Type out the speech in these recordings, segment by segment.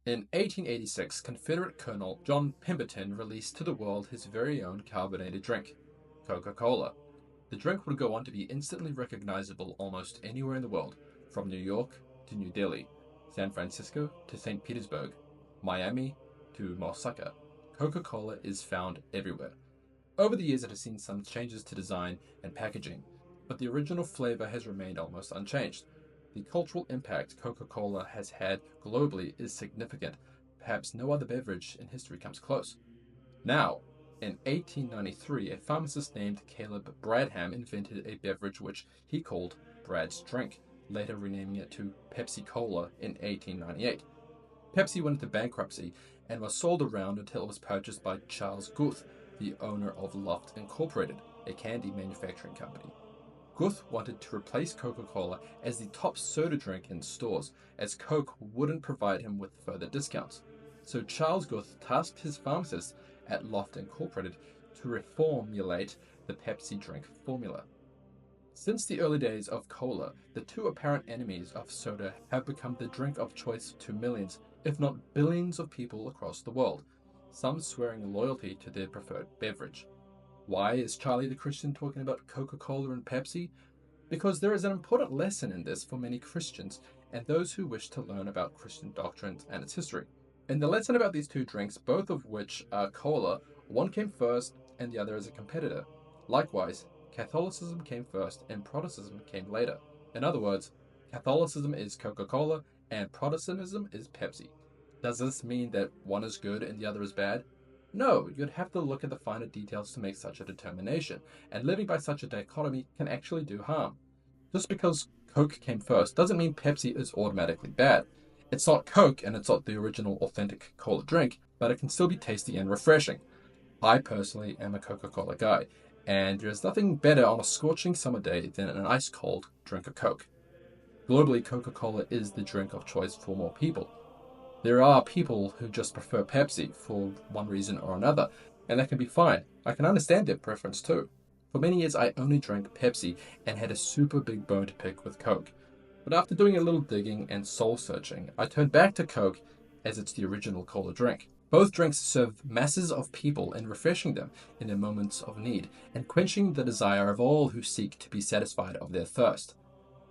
In 1886, Confederate Colonel John Pemberton released to the world his very own carbonated drink, Coca-Cola. The drink would go on to be instantly recognizable almost anywhere in the world, from New York to New Delhi, San Francisco to St. Petersburg, Miami to Osaka. Coca-Cola is found everywhere. Over the years, it has seen some changes to design and packaging, but the original flavor has remained almost unchanged. The cultural impact Coca-Cola has had globally is significant. Perhaps no other beverage in history comes close. Now, in 1893, a pharmacist named Caleb Bradham invented a beverage which he called Brad's Drink, later renaming it to Pepsi Cola in 1898. Pepsi went into bankruptcy and was sold around until it was purchased by Charles Guth, the owner of Loft Incorporated, a candy manufacturing company. Guth wanted to replace Coca-Cola as the top soda drink in stores, as Coke wouldn't provide him with further discounts. So Charles Guth tasked his pharmacists at Loft Incorporated to reformulate the Pepsi drink formula. Since the early days of cola, the two apparent enemies of soda have become the drink of choice to millions, if not billions of people across the world, some swearing loyalty to their preferred beverage. Why is Charlie the Christian talking about Coca-Cola and Pepsi? Because there is an important lesson in this for many Christians and those who wish to learn about Christian doctrines and its history. In the lesson about these two drinks, both of which are cola, one came first and the other is a competitor. Likewise, Catholicism came first and Protestantism came later. In other words, Catholicism is Coca-Cola and Protestantism is Pepsi. Does this mean that one is good and the other is bad? No, you'd have to look at the finer details to make such a determination, and living by such a dichotomy can actually do harm. Just because Coke came first doesn't mean Pepsi is automatically bad. It's not Coke and it's not the original authentic cola drink, but it can still be tasty and refreshing. I personally am a Coca-Cola guy, and there's nothing better on a scorching summer day than an ice-cold drink of Coke. Globally, Coca-Cola is the drink of choice for more people. There are people who just prefer Pepsi for one reason or another, and that can be fine. I can understand their preference too. For many years, I only drank Pepsi and had a super big bone to pick with Coke. But after doing a little digging and soul-searching, I turned back to Coke as it's the original cola drink. Both drinks serve masses of people in refreshing them in their moments of need and quenching the desire of all who seek to be satisfied of their thirst.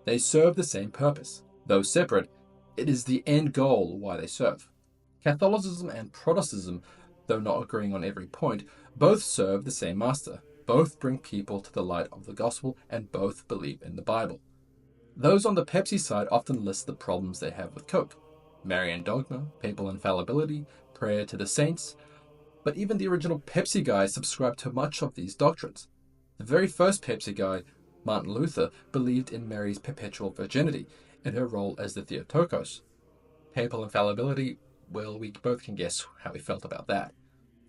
They serve the same purpose. Though separate, it is the end goal why they serve. Catholicism and Protestantism, though not agreeing on every point, both serve the same master. Both bring people to the light of the gospel and both believe in the Bible. Those on the Pepsi side often list the problems they have with Coke. Marian dogma, papal infallibility, prayer to the saints. But even the original Pepsi guy subscribed to much of these doctrines. The very first Pepsi guy, Martin Luther, believed in Mary's perpetual virginity and her role as the Theotokos. Papal infallibility, well, we both can guess how he felt about that.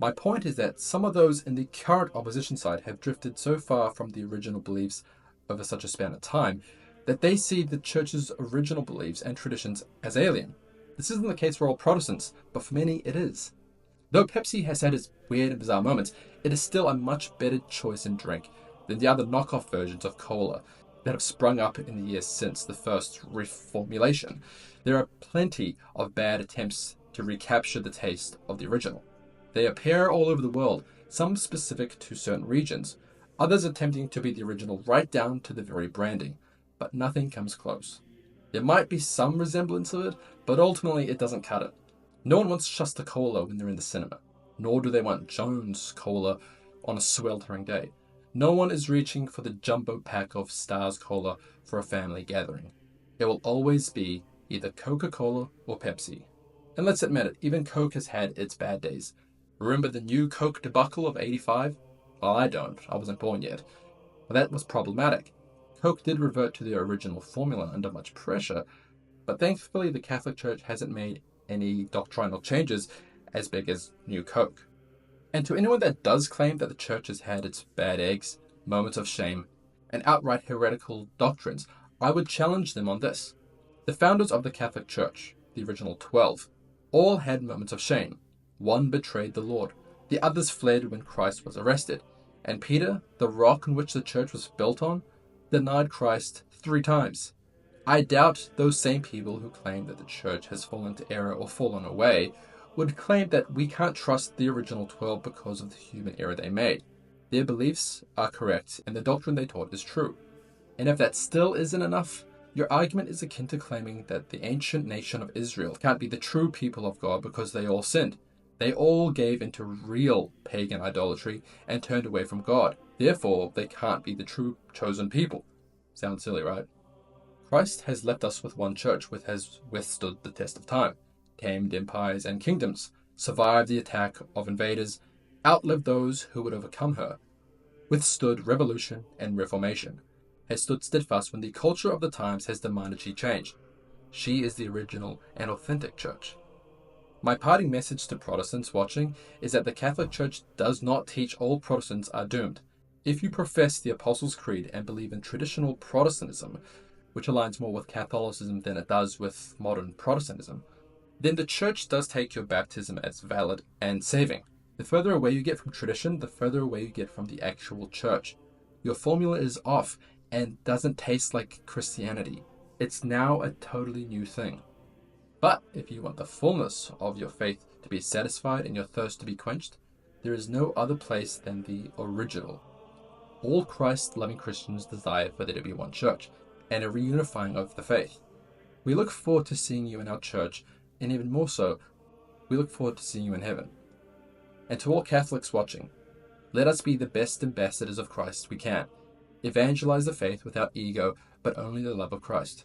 My point is that some of those in the current opposition side have drifted so far from the original beliefs over such a span of time that they see the church's original beliefs and traditions as alien. This isn't the case for all Protestants, but for many it is. Though Pepsi has had its weird and bizarre moments, it is still a much better choice in drink than the other knockoff versions of cola that have sprung up in the years since the first reformulation. There are plenty of bad attempts to recapture the taste of the original. They appear all over the world, some specific to certain regions, others attempting to be the original right down to the very branding, but nothing comes close. There might be some resemblance of it, but ultimately it doesn't cut it. No one wants Shasta Cola when they're in the cinema, nor do they want Jones Cola on a sweltering day. No one is reaching for the jumbo pack of Stars Cola for a family gathering. It will always be either Coca-Cola or Pepsi. And let's admit it, even Coke has had its bad days. Remember the new Coke debacle of '85? Well, I don't. I wasn't born yet. But that was problematic. Coke did revert to their original formula under much pressure, but thankfully the Catholic Church hasn't made any doctrinal changes as big as New Coke. And to anyone that does claim that the church has had its bad eggs, moments of shame, and outright heretical doctrines, I would challenge them on this. The founders of the Catholic Church, the original 12, all had moments of shame. One betrayed the Lord. The others fled when Christ was arrested. And Peter, the rock on which the church was built on, denied Christ 3 times. I doubt those same people who claim that the church has fallen into error or fallen away would claim that we can't trust the original 12 because of the human error they made. Their beliefs are correct and the doctrine they taught is true. And if that still isn't enough, your argument is akin to claiming that the ancient nation of Israel can't be the true people of God because they all sinned. They all gave into real pagan idolatry and turned away from God. Therefore, they can't be the true chosen people. Sounds silly, right? Christ has left us with one church which has withstood the test of time, tamed empires and kingdoms, survived the attack of invaders, outlived those who would overcome her, withstood revolution and reformation, has stood steadfast when the culture of the times has demanded she change. She is the original and authentic church. My parting message to Protestants watching is that the Catholic Church does not teach all Protestants are doomed. If you profess the Apostles' Creed and believe in traditional Protestantism, which aligns more with Catholicism than it does with modern Protestantism, then the Church does take your baptism as valid and saving. The further away you get from tradition, the further away you get from the actual Church. Your formula is off and doesn't taste like Christianity. It's now a totally new thing. But if you want the fullness of your faith to be satisfied and your thirst to be quenched, there is no other place than the original. All Christ-loving Christians desire for there to be one church and a reunifying of the faith. We look forward to seeing you in our church, and even more so, we look forward to seeing you in heaven. And to all Catholics watching, let us be the best ambassadors of Christ we can. Evangelize the faith without ego, but only the love of Christ.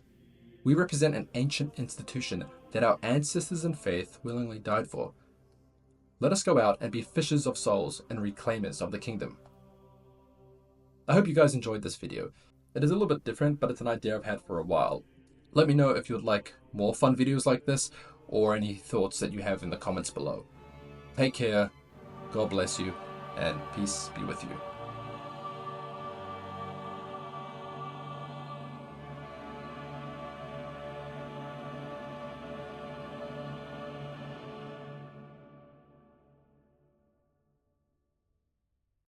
We represent an ancient institution that our ancestors in faith willingly died for. Let us go out and be fishers of souls and reclaimers of the kingdom. I hope you guys enjoyed this video. It is a little bit different, but it's an idea I've had for a while. Let me know if you would like more fun videos like this, or any thoughts that you have in the comments below. Take care, God bless you, and peace be with you.